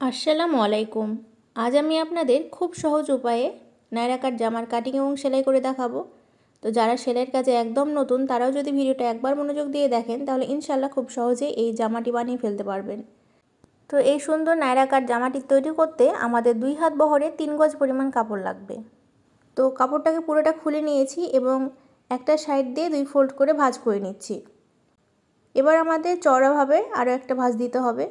আসসালামু আলাইকুম। আজ আমি আপনাদের খুব সহজ উপায়ে নায়রা কাট জামার কাটিং এবং সেলাই করে দেখাবো। তো যারা সেলাইয়ের কাজে একদম নতুন তারাও যদি ভিডিওটা একবার মনোযোগ দিয়ে দেখেন তাহলে ইনশাল্লাহ খুব সহজেই এই জামাটি বানিয়ে ফেলতে পারবেন। তো এই সুন্দর নায়রা কাট জামাটি তৈরি করতে আমাদের 2 হাত বহরে 3 গজ পরিমাণ কাপড় লাগবে। তো কাপড়টাকে পুরোটা খুলে নিয়েছি এবং একটা সাইড দিয়ে 2 ফোল্ড করে ভাঁজ করে নিচ্ছি। এবার আমাদের চওড়াভাবে আরও একটা ভাঁজ দিতে হবে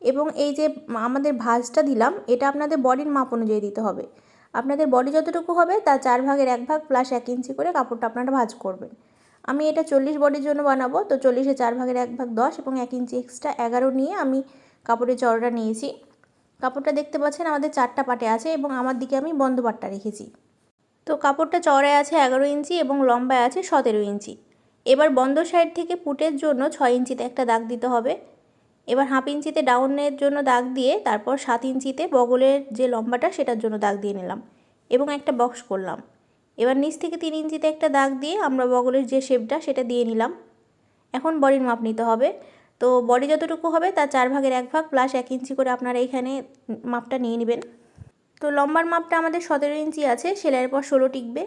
এবং এই যে আমাদের ভাঁজটা দিলাম এটা আপনাদের বডির মাপ অনুযায়ী দিতে হবে। আপনাদের বডি যতটুকু হবে তার 4 ভাগের 1 ভাগ প্লাস 1 ইঞ্চি করে কাপড়টা আপনারা ভাঁজ করবেন। আমি এটা 40 বডির জন্য বানাবো, তো 40-এ 4 ভাগের 1 ভাগ 10 এবং 1 ইঞ্চি এক্সট্রা 11 নিয়ে আমি কাপড়ের চওড়াটা নিয়েছি। কাপড়টা দেখতে পাচ্ছেন আমাদের 4টা পাটে আছে এবং আমার দিকে আমি বন্ধ পাটটা রেখেছি। তো কাপড়টা চওড়ায় আছে 11 ইঞ্চি এবং লম্বায় আছে 17 ইঞ্চি। এবার বন্ধ সাইড থেকে পুটের জন্য 6 ইঞ্চিতে একটা দাগ দিতে হবে। এবার হাফ ইঞ্চিতে ডাউনের জন্য দাগ দিয়ে তারপর 7 ইঞ্চিতে বগলের যে লম্বাটা সেটার জন্য দাগ দিয়ে নিলাম এবং একটা বক্স করলাম। এবার নিচ থেকে 3 ইঞ্চিতে একটা দাগ দিয়ে আমরা বগলের যে শেপটা সেটা দিয়ে নিলাম। এখন বডির মাপ নিতে হবে। তো বডি যতটুকু হবে তার 4 ভাগের 1 ভাগ প্লাস 1 ইঞ্চি করে আপনারা এখানে মাপটা নিয়ে নেবেন। তো লম্বার মাপটা আমাদের 17 ইঞ্চি আছে, সেলাইয়ের পর 16 টিকবে।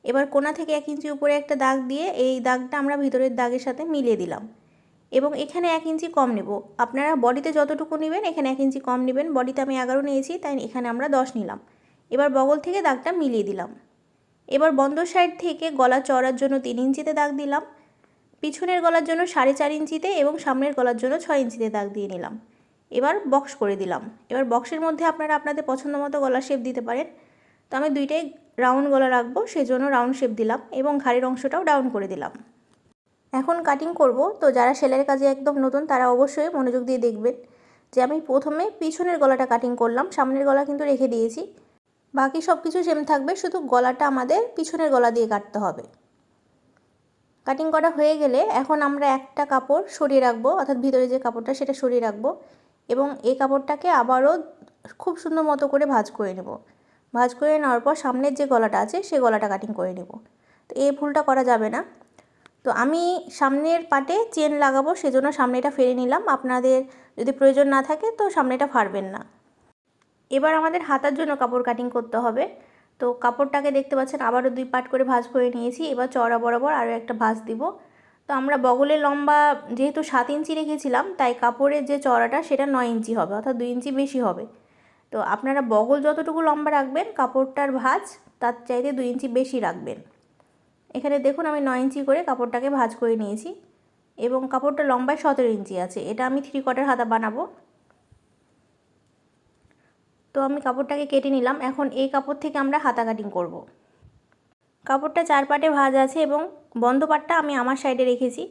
এবার কোণা থেকে 1 ইঞ্চি উপরে একটা দাগ দিয়ে এই দাগটা আমরা ভিতরের দাগের সাথে মিলিয়ে দিলাম এবং এখানে 1 ইঞ্চি কম নেব। আপনারা বডিতে যতটুকু নেবেন এখানে 1 ইঞ্চি কম নেবেন। বডিতে আমি 11 নিয়েছি, তাই এখানে আমরা 10 নিলাম। এবার বগল থেকে দাগটা মিলিয়ে দিলাম। এবার বন্ধ সাইড থেকে গলা চওড়ার জন্য 3 ইঞ্চিতে দাগ দিলাম, পিছনের গলার জন্য 4.5 ইঞ্চিতে এবং সামনের গলার জন্য 6 ইঞ্চিতে দাগ দিয়ে নিলাম। এবার বক্স করে দিলাম। এবার বক্সের মধ্যে আপনারা আপনাদের পছন্দ মতো গলার শেপ দিতে পারেন। তো আমি দুইটাই রাউন্ড গলা রাখবো, সেজন্য রাউন্ড শেপ দিলাম এবং ঘাড়ের অংশটাও ডাউন করে দিলাম। এখন কাটিং করব। তো যারা সেলাইয়ের কাজে একদম নতুন তারা অবশ্যই মনোযোগ দিয়ে দেখবেন যে আমি প্রথমে পিছনের গলাটা কাটিং করলাম, সামনের গলা কিন্তু রেখে দিয়েছি। বাকি সব কিছু সেম থাকবে, শুধু গলাটা আমাদের পিছনের গলা দিয়ে কাটতে হবে। কাটিং করা হয়ে গেলে এখন আমরা একটা কাপড় সরিয়ে রাখবো, অর্থাৎ ভিতরে যে কাপড়টা সেটা সরিয়ে রাখবো এবং এই কাপড়টাকে আবারও খুব সুন্দর মতো করে ভাঁজ করে নেব। ভাঁজ করে নেওয়ার পর সামনের যে গলাটা আছে সেই গলাটা কাটিং করে নেব। তো এই ভুলটা করা যাবে না। তো আমি সামনের পাটে চেন লাগাবো, সেজন্য সামনেটা ফেলে নিলাম। আপনাদের যদি প্রয়োজন না থাকে তো সামনেটা ফাড়বেন না। এবার আমাদের হাতার জন্য কাপড় কাটিং করতে হবে। তো কাপড়টাকে দেখতে পাচ্ছেন আবারও 2 পার্ট করে ভাঁজ করে নিয়েছি। এবার চওড়া বরাবর আরও একটা ভাঁজ দিব। তো আমরা বগলের লম্বা যেহেতু 7 ইঞ্চি রেখেছিলাম, তাই কাপড়ের যে চওড়াটা সেটা 9 ইঞ্চি হবে, অর্থাৎ 2 ইঞ্চি বেশি হবে। তো আপনারা বগল যতটুকু লম্বা রাখবেন কাপড়টার ভাঁজ তার চাইতে 2 ইঞ্চি বেশি রাখবেন। এখানে দেখুন আমি 9 ইঞ্চি করে কাপড়টাকে ভাঁজ করে নিয়েছি এবং কাপড়টা লম্বায় 17 ইঞ্চি আছে। এটা আমি 3/4 হাতা বানাবো। তো আমি কাপড়টাকে কেটে নিলাম। এখন এই কাপড় থেকে আমরা হাতা কাটিং করব। কাপড়টা 4 পাটে ভাঁজ আছে এবং বন্ধ পাটটা আমি আমার সাইডে রেখেছি।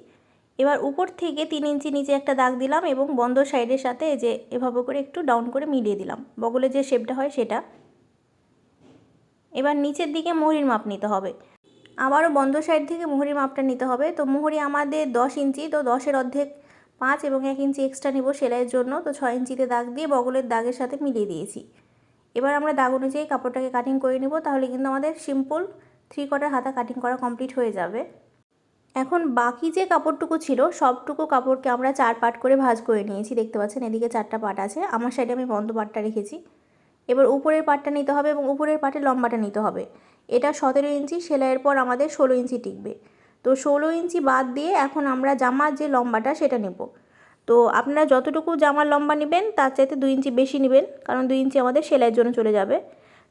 এবার উপর থেকে 3 ইঞ্চি নিচে একটা দাগ দিলাম এবং বন্ধ সাইডের সাথে যে এভাবে করে একটু ডাউন করে মিলিয়ে দিলাম, বগলের যে শেপটা হয় সেটা। এবার নিচের দিকে মোহরির মাপ নিতে হবে। আবারও বন্ধ সাইড থেকে মোহরির মাপটা নিতে হবে। তো মোহরি আমাদের 10 ইঞ্চি, তো 10-এর অর্ধেক 5 এবং 1 ইঞ্চি এক্সট্রা নেব সেলাইয়ের জন্য। তো 6 ইঞ্চিতে দাগ দিয়ে বগলের দাগের সাথে মিলিয়ে দিয়েছি। এবার আমরা দাগ অনুযায়ী কাপড়টাকে কাটিং করে নেব, তাহলে কিন্তু আমাদের সিম্পল 3/4 হাতা কাটিং করা কমপ্লিট হয়ে যাবে। এখন বাকি যে কাপড়টুকু ছিল সবটুকু কাপড়কে আমরা 4 পার্ট করে ভাঁজ করে নিয়েছি। দেখতে পাচ্ছেন এদিকে 4টা পার্ট আছে, আমার সাইডে আমি বন্ধ পার্টটা রেখেছি। এবার উপরের পার্টটা নিতে হবে এবং উপরের পার্টের লম্বাটা নিতে হবে। এটা 17 ইঞ্চি, সেলাইয়ের পর আমাদের 16 ইঞ্চি টিকবে। তো 16 ইঞ্চি বাদ দিয়ে এখন আমরা জামার যে লম্বাটা সেটা নেব। তো আপনারা যতটুকু জামার লম্বা নেবেন তার চাইতে 2 ইঞ্চি বেশি নেবেন, কারণ 2 ইঞ্চি আমাদের সেলাইয়ের জন্য চলে যাবে।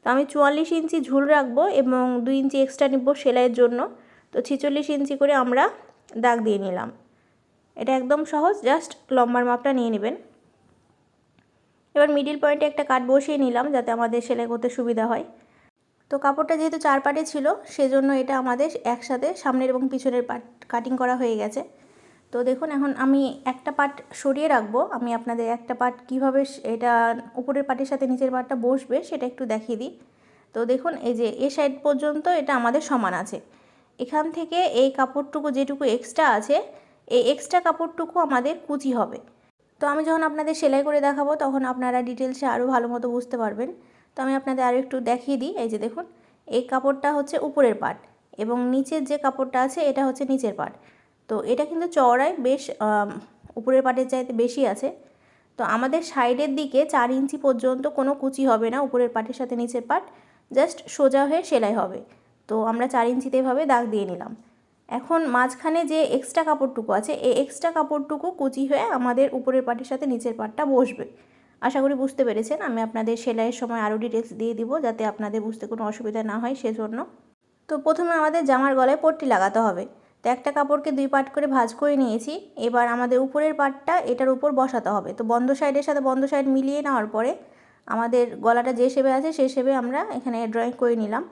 তো আমি 44 ইঞ্চি ঝুল রাখবো এবং 2 ইঞ্চি এক্সট্রা নেব সেলাইয়ের জন্য। তো 46 ইঞ্চি করে আমরা দাগ দিয়ে নিলাম। এটা একদম সহজ, জাস্ট লম্বার মাপটা নিয়ে নেবেন। এবার মিডিল পয়েন্টে একটা কাট বসিয়ে নিলাম যাতে আমাদের সেলাই করতে সুবিধা হয়। তো কাপড়টা যেহেতু 4 পার্টে ছিল সেজন্য এটা আমাদের একসাথে সামনের এবং পিছনের পার্ট কাটিং করা হয়ে গেছে। তো দেখুন এখন আমি একটা পার্ট সরিয়ে রাখবো। আমি আপনাদের একটা পার্ট কীভাবে এটা উপরের পার্টের সাথে নিচের পার্টটা বসবে সেটা একটু দেখিয়ে দিই। তো দেখুন এই যে এই সাইড পর্যন্ত এটা আমাদের সমান আছে। এখান থেকে এই কাপড়টুকু যেটুকু এক্সট্রা আছে এই এক্সট্রা কাপড়টুকু আমাদের কুচি হবে। তো আমি যখন আপনাদের সেলাই করে দেখাবো তখন আপনারা ডিটেলসে আরও ভালো মতো বুঝতে পারবেন। তো আমি আপনাদের আরও একটু দেখিয়ে দিই। এই যে দেখুন এই কাপড়টা হচ্ছে উপরের পার্ট এবং নিচের যে কাপড়টা আছে এটা হচ্ছে নিচের পার্ট। তো এটা কিন্তু চওড়ায় বেশ উপরের পার্টের চাইতে বেশি আছে। তো আমাদের সাইডের দিকে 4 ইঞ্চি পর্যন্ত কোনো কুচি হবে না, উপরের পাটের সাথে নিচের পাট জাস্ট সোজা হয়ে সেলাই হবে। তো আমরা 4 ইঞ্চিতে এভাবে দাগ দিয়ে নিলাম। এখন মাঝখানে যে এক্সট্রা কাপড়টুকু আছে, এই এক্সট্রা কাপড়টুকু কুচি হয়ে আমাদের উপরের পাটের সাথে নিচের পাটটা বসবে। আশা করি বুঝতে পেরেছেন। আমি আপনাদের সেলাইয়ের সময় আরও ডিটেলস দিয়ে দিব, যাতে আপনাদের বুঝতে কোনো অসুবিধা না হয় সেজন্য। তো প্রথমে আমাদের জামার গলায় পট্টি লাগাতে হবে। তো একটা কাপড়কে 2 পার্ট করে ভাঁজ করে নিয়েছি। এবার আমাদের উপরের পার্টটা এটার উপর বসাতে হবে। তো বন্ধ সাইডের সাথে বন্ধ সাইড মিলিয়ে নেওয়ার পরে আমাদের গলাটা যে শেপে আছে সেই শেপে আমরা এখানে ড্রয়িং করে নিলাম।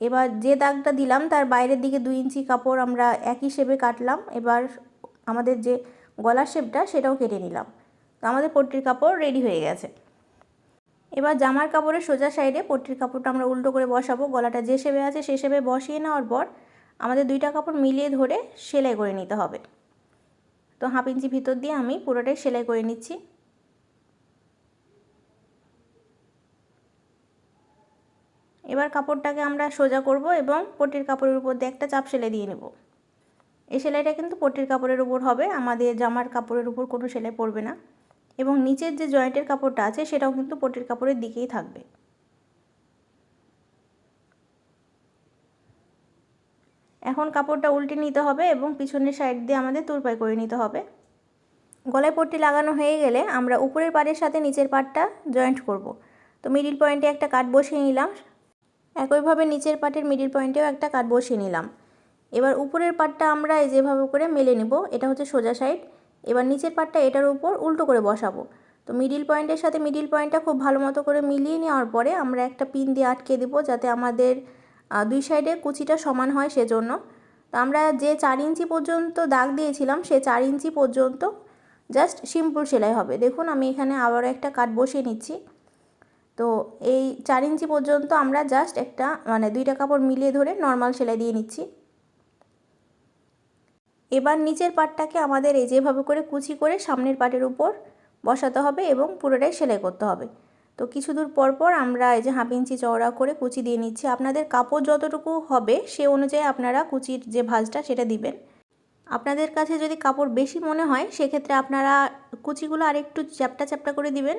এবার যে দাগটা দিলাম তার বাইরের দিকে 2 ইঞ্চি কাপড় আমরা একই শেপে কাটলাম। এবার আমাদের যে গলার শেপটা সেটাও কেটে নিলাম। তো আমাদের পট্টির কাপড় রেডি হয়ে গেছে। এবার জামার কাপড়ের সোজা সাইডে পট্টির কাপড়টা আমরা উল্টো করে বসাবো। গলাটা যে শেপে আছে সেই শেপে বসিয়ে নেওয়ার পর আমাদের 2টা কাপড় মিলিয়ে ধরে সেলাই করে নিতে হবে। তো 1/2 ইঞ্চি ভিতর দিয়ে আমি পুরোটাই সেলাই করে নিচ্ছি। এবার কাপড়টাকে আমরা সোজা করব এবং পট্টির কাপড়ের উপর দিয়ে একটা চাপ সেলাই দিয়ে নেব। এই সেলাইটা কিন্তু পট্টির কাপড়ের উপর হবে, আমাদের জামার কাপড়ের উপর কোনো সেলাই পড়বে না। এবং নিচের যে জয়েন্টের কাপড়টা আছে সেটাও কিন্তু পট্টির কাপড়ের দিকেই থাকবে। এখন কাপড়টা উল্টে নিতে হবে এবং পিছনের সাইড দিয়ে আমাদের তুরপাই করে নিতে হবে। গলায় পট্টি লাগানো হয়ে গেলে আমরা উপরের পাড়ের সাথে নিচের পাড়টা জয়েন্ট করব। তো মিডিল পয়েন্টে একটা কাট বসিয়ে নিলাম। একইভাবে নিচের পাটের মিডিল পয়েন্টেও একটা কাট বসিয়ে নিলাম। এবার উপরের পাটটা আমরা এই যেভাবে করে মেলে নেব, এটা হচ্ছে সোজা সাইড। এবার নিচের পাটটা এটার উপর উল্টো করে বসাবো। তো মিডিল পয়েন্টের সাথে মিডিল পয়েন্টটা খুব ভালো মতো করে মিলিয়ে নেওয়ার পরে আমরা একটা পিন দিয়ে আটকে দেবো, যাতে আমাদের 2 সাইডে কুচিটা সমান হয় সেজন্য। তো আমরা যে 4 ইঞ্চি পর্যন্ত দাগ দিয়েছিলাম সে 4 ইঞ্চি পর্যন্ত জাস্ট সিম্পল সেলাই হবে। দেখুন আমি এখানে আবারও একটা কাট বসিয়ে নিচ্ছি। তো এই 4 ইঞ্চি পর্যন্ত আমরা জাস্ট একটা 2টা কাপড় মিলিয়ে ধরে নর্মাল সেলাই দিয়ে নিচ্ছি। এবার নিচের পাটটাকে আমাদের এই যেভাবে করে কুচি করে সামনের পাটের উপর বসাতে হবে এবং পুরোটাই সেলাই করতে হবে। তো কিছু দূর পর পর আমরা এই যে 1/2 ইঞ্চি চওড়া করে কুচি দিয়ে নিচ্ছি। আপনাদের কাপড় যতটুকু হবে সে অনুযায়ী আপনারা কুচির যে ভাঁজটা সেটা দিবেন। আপনাদের কাছে যদি কাপড় বেশি মনে হয় সেক্ষেত্রে আপনারা কুচিগুলো আর একটু চ্যাপটা চ্যাপটা করে দিবেন।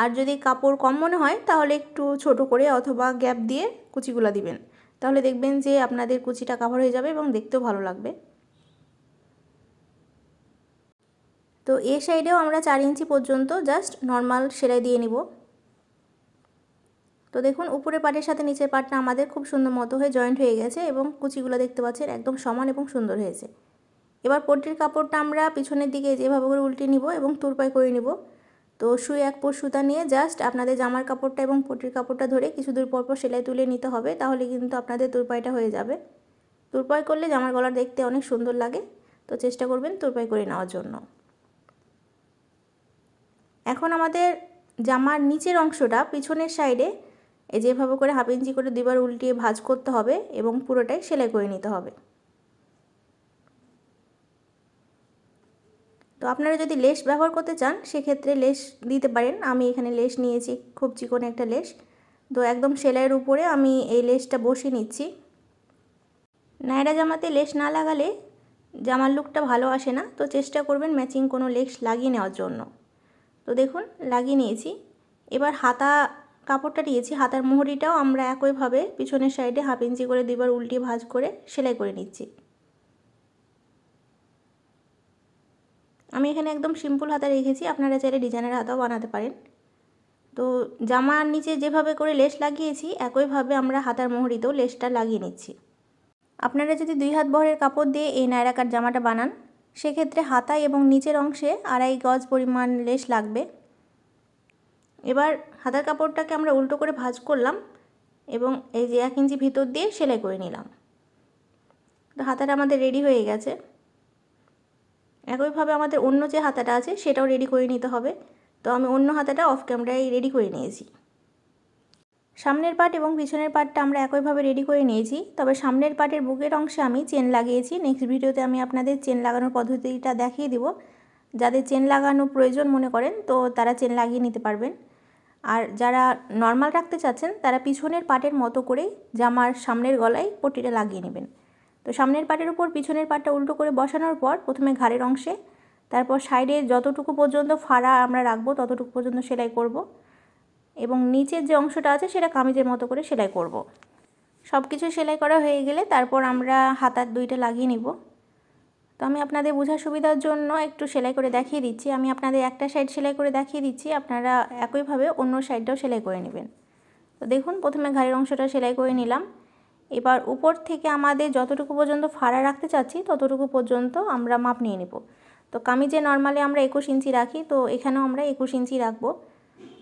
আর যদি কাপড় কম মনে হয় তাহলে একটু ছোট করে অথবা গ্যাপ দিয়ে কুচিগুলো দিবেন। তাহলে দেখবেন যে আপনাদের কুচিটা কভার হয়ে যাবে এবং দেখতেও ভালো লাগবে। তো এই সাইডেও আমরা 4 ইঞ্চি পর্যন্ত জাস্ট নর্মাল সেলাই দিয়ে নিব। তো দেখুন উপরের পাটের সাথে নিচের পাটটা আমাদের খুব সুন্দর মতো হয়ে জয়েন্ট হয়ে গেছে এবং কুচিগুলো দেখতে পাচ্ছেন একদম সমান এবং সুন্দর হয়েছে। এবার পট্টির কাপড়টা আমরা পিছনের দিকে যেভাবে করে উল্টে নিব এবং তুরপাই করে নিব। তো সুই 1 পোর সুতা নিয়ে জাস্ট আপনাদের জামার কাপড়টা এবং পট্টির কাপড়টা ধরে কিছু দূর পর পর সেলাই তুলে নিতে হবে, তাহলে কিন্তু আপনাদের তুরপাইটা হয়ে যাবে। তুরপাই করলে জামার গলা দেখতে অনেক সুন্দর লাগে। তো চেষ্টা করবেন তুরপাই করে নেওয়ার জন্য। এখন আমাদের জামার নিচের অংশটা পিছনের সাইডে এই যেভাবে করে 1/2 ইঞ্চি করে 2বার উল্টিয়ে ভাঁজ করতে হবে এবং পুরোটাই সেলাই করে নিতে হবে। তো আপনারা যদি লেস ব্যবহার করতে চান সেক্ষেত্রে লেস দিতে পারেন। আমি এখানে লেস নিয়েছি, খুব চিকন একটা লেস। তো একদম সেলাইয়ের উপরে আমি এই লেসটা বসিয়ে নিচ্ছি। নায়রা জামাতে লেস না লাগালে জামার লুকটা ভালো আসে না। তো চেষ্টা করবেন ম্যাচিং কোনো লেস লাগিয়ে নেওয়ার জন্য। তো দেখুন লাগিয়ে নিয়েছি। এবার হাতা কাপড়টা নিয়েছি, হাতার মোহরিটাও আমরা একইভাবে পিছনের সাইডে 1/2 ইঞ্চি করে 2বার উল্টিয়ে ভাঁজ করে সেলাই করে নিচ্ছি। আমি এখানে একদম সিম্পল হাতা রেখেছি, আপনারা চাইলে ডিজাইনের হাতাও বানাতে পারেন। তো জামার নিচে যেভাবে করে লেস লাগিয়েছি একইভাবে আমরা হাতার মোহরিতেও লেসটা লাগিয়ে নিচ্ছি। আপনারা যদি 2 হাত বহরের কাপড় দিয়ে এই নায়রা কাট জামাটা বানান সেক্ষেত্রে হাতায় এবং নিচের অংশে 2.5 গজ পরিমাণ লেস লাগবে। এবার হাতার কাপড়টাকে আমরা উল্টো করে ভাঁজ করলাম এবং এই যে 1 ইঞ্চি ভিতর দিয়ে সেলাই করে নিলাম। তো হাতাটা আমাদের রেডি হয়ে গেছে। একইভাবে আমাদের অন্য যে হাতাটা আছে সেটাও রেডি করে নিতে হবে। তো আমি অন্য হাতাটা অফ ক্যামেরায় রেডি করে নিয়েছি। সামনের পাট এবং পিছনের পাটটা আমরা একইভাবে রেডি করে নিয়েছি। তবে সামনের পাটের বুকের অংশে আমি চেন লাগিয়েছি। নেক্সট ভিডিওতে আমি আপনাদের চেন লাগানোর পদ্ধতিটা দেখিয়ে দিব। যাদের চেন লাগানো প্রয়োজন মনে করেন তো তারা চেন লাগিয়ে নিতে পারবেন। আর যারা নর্মাল রাখতে চাচ্ছেন তারা পিছনের পাটের মতো করেই জামার সামনের গলায় পট্টিটা লাগিয়ে নেবেন। তো সামনের পাটের উপর পিছনের পাটটা উল্টো করে বসানোর পর প্রথমে ঘাড়ের অংশে তারপর সাইডে যতটুকু পর্যন্ত ফাড়া আমরা রাখবো ততটুকু পর্যন্ত সেলাই করব এবং নিচের যে অংশটা আছে সেটা কামিজের মতো করে সেলাই করব। সব কিছু সেলাই করা হয়ে গেলে তারপর আমরা হাতার দুইটা লাগিয়ে নিব। তো আমি আপনাদের বোঝার সুবিধার জন্য একটু সেলাই করে দেখিয়ে দিচ্ছি। আমি আপনাদের একটা সাইড সেলাই করে দেখিয়ে দিচ্ছি, আপনারা একইভাবে অন্য সাইডটাও সেলাই করে নেবেন। তো দেখুন, প্রথমে ঘাড়ের অংশটা সেলাই করে নিলাম। এবার উপর থেকে আমাদের যতটুকু পর্যন্ত ফাড়া রাখতে চাচ্ছি ততটুকু পর্যন্ত আমরা মাপ নিয়ে নেব। তো কামিজে নর্মালি আমরা 21 ইঞ্চি রাখি, তো এখানেও আমরা 21 ইঞ্চি রাখবো।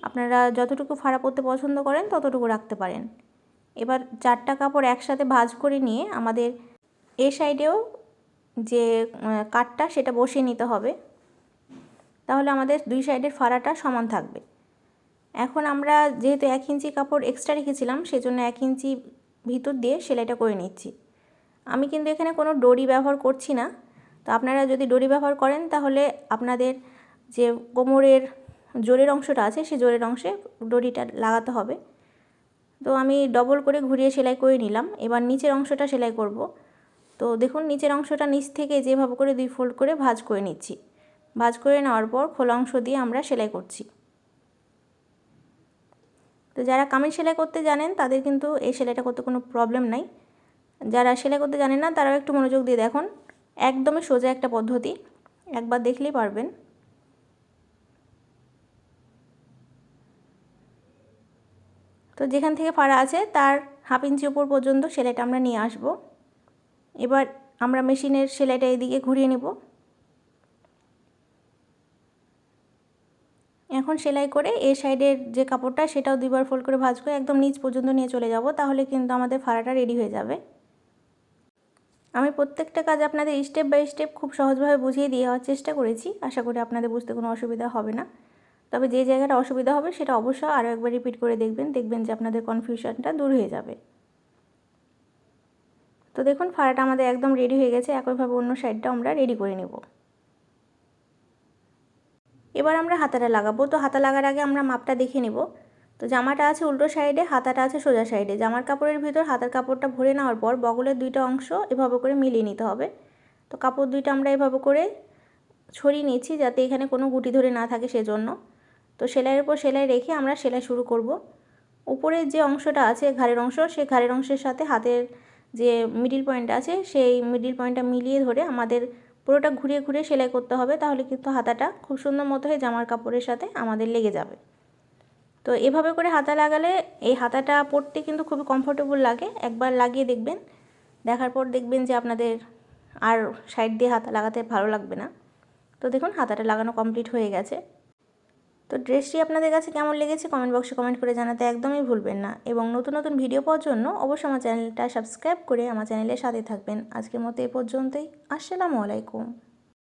আপনারা যতটুকু ফাড়া পরতে পছন্দ করেন ততটুকু রাখতে পারেন। এবার 4টা কাপড় একসাথে ভাঁজ করে নিয়ে আমাদের এ সাইডেও যে কাটটা সেটা বসিয়ে নিতে হবে, তাহলে আমাদের দুই সাইডের ফাড়াটা সমান থাকবে। এখন আমরা যেহেতু 1 ইঞ্চি কাপড় এক্সট্রা রেখেছিলাম সেজন্য 1 ইঞ্চি ভিতর দিয়ে সেলাইটা করে নিচ্ছি। আমি কিন্তু এখানে কোনো ডরি ব্যবহার করছি না। তো আপনারা যদি ডরি ব্যবহার করেন তাহলে আপনাদের যে কোমরের জোরের অংশটা আছে সেই জোরের অংশে ডরিটা লাগাতে হবে। তো আমি ডবল করে ঘুরিয়ে সেলাই করে নিলাম। এবার নিচের অংশটা সেলাই করব। তো দেখুন, নিচের অংশটা নিচ থেকে যেভাবে করে 2 ফোল্ড করে ভাঁজ করে নিচ্ছি। ভাঁজ করে নেওয়ার পর খোলা অংশ দিয়ে আমরা সেলাই করছি। তো যারা কামিজ সেলাই করতে জানেন তাদের কিন্তু এই সেলাইটা করতে কোনো প্রবলেম নাই। যারা সেলাই করতে জানেন না তারাও একটু মনোযোগ দিয়ে দেখুন, একদমই সোজা একটা পদ্ধতি, একবার দেখলেই পারবেন। তো যেখান থেকে ফাড়া আছে তার হাফ ইঞ্চি উপর পর্যন্ত সেলাইটা আমরা নিয়ে আসব। এবার আমরা মেশিনের সেলাইটা এদিকে ঘুরিয়ে নেব। এখন সেলাই করে এই সাইডের যে কাপড়টা সেটাও 2বার ফোল্ড করে ভাঁজ করে একদম নিচ পর্যন্ত নিয়ে চলে যাব, তাহলে কিন্তু আমাদের ফাড়াটা রেডি হয়ে যাবে। আমি প্রত্যেকটা কাজ আপনাদের স্টেপ বাই স্টেপ খুব সহজভাবে বুঝিয়ে দেওয়ার চেষ্টা করেছি। আশা করি আপনাদের বুঝতে কোনো অসুবিধা হবে না। তবে যে জায়গাটা অসুবিধা হবে সেটা অবশ্যই আরও একবার রিপিট করে দেখবেন যে আপনাদের কনফিউশনটা দূর হয়ে যাবে। তো দেখুন, ফাড়াটা আমাদের একদম রেডি হয়ে গেছে। একইভাবে অন্য সাইডটা আমরা রেডি করে নেব। এবার আমরা হাতাটা লাগাবো। তো হাতা লাগার আগে আমরা মাপটা দেখে নেব। তো জামাটা আছে উল্টো সাইডে, হাতাটা আছে সোজা সাইডে। জামার কাপড়ের ভিতর হাতার কাপড়টা ভরে নেওয়ার পর বগলের দুইটা অংশ এভাবে করে মিলিয়ে নিতে হবে। তো কাপড় দুইটা আমরা এভাবে করে ছড়িয়ে নিচ্ছি যাতে এখানে কোনো গুটি ধরে না থাকে সেজন্য। তো সেলাইয়ের উপর সেলাই রেখে আমরা সেলাই শুরু করব। উপরের যে অংশটা আছে ঘাড়ের অংশ, সেই ঘাড়ের অংশের সাথে হাতের যে মিডিল পয়েন্ট আছে সেই মিডিল পয়েন্টটা মিলিয়ে ধরে আমাদের পুরোটা ঘুরিয়ে ঘুরিয়ে সেলাই করতে হবে, তাহলে কিন্তু হাতাটা খুব সুন্দর মতো হয়ে জামার কাপড়ের সাথে আমাদের লেগে যাবে। তো এভাবে করে হাতা লাগালে এই হাতাটা পরতে কিন্তু খুবই কমফোর্টেবল লাগে। একবার লাগিয়ে দেখবেন, দেখার পর দেখবেন যে আপনাদের আর সাইড দিয়ে হাতা লাগাতে ভালো লাগবে না। তো দেখুন, হাতাটা লাগানো কমপ্লিট হয়ে গেছে। তো ড্রেসটি আপনাদের কাছে কেমন লেগেছে কমেন্ট বক্সে কমেন্ট করে জানাতে একদমই ভুলবেন না। এবং নতুন নতুন ভিডিও পাওয়ার জন্য অবশ্যই আমার চ্যানেলটা সাবস্ক্রাইব করে আমার চ্যানেলের সাথে থাকবেন। আজকের মতো এই পর্যন্তই। আসসালামু আলাইকুম।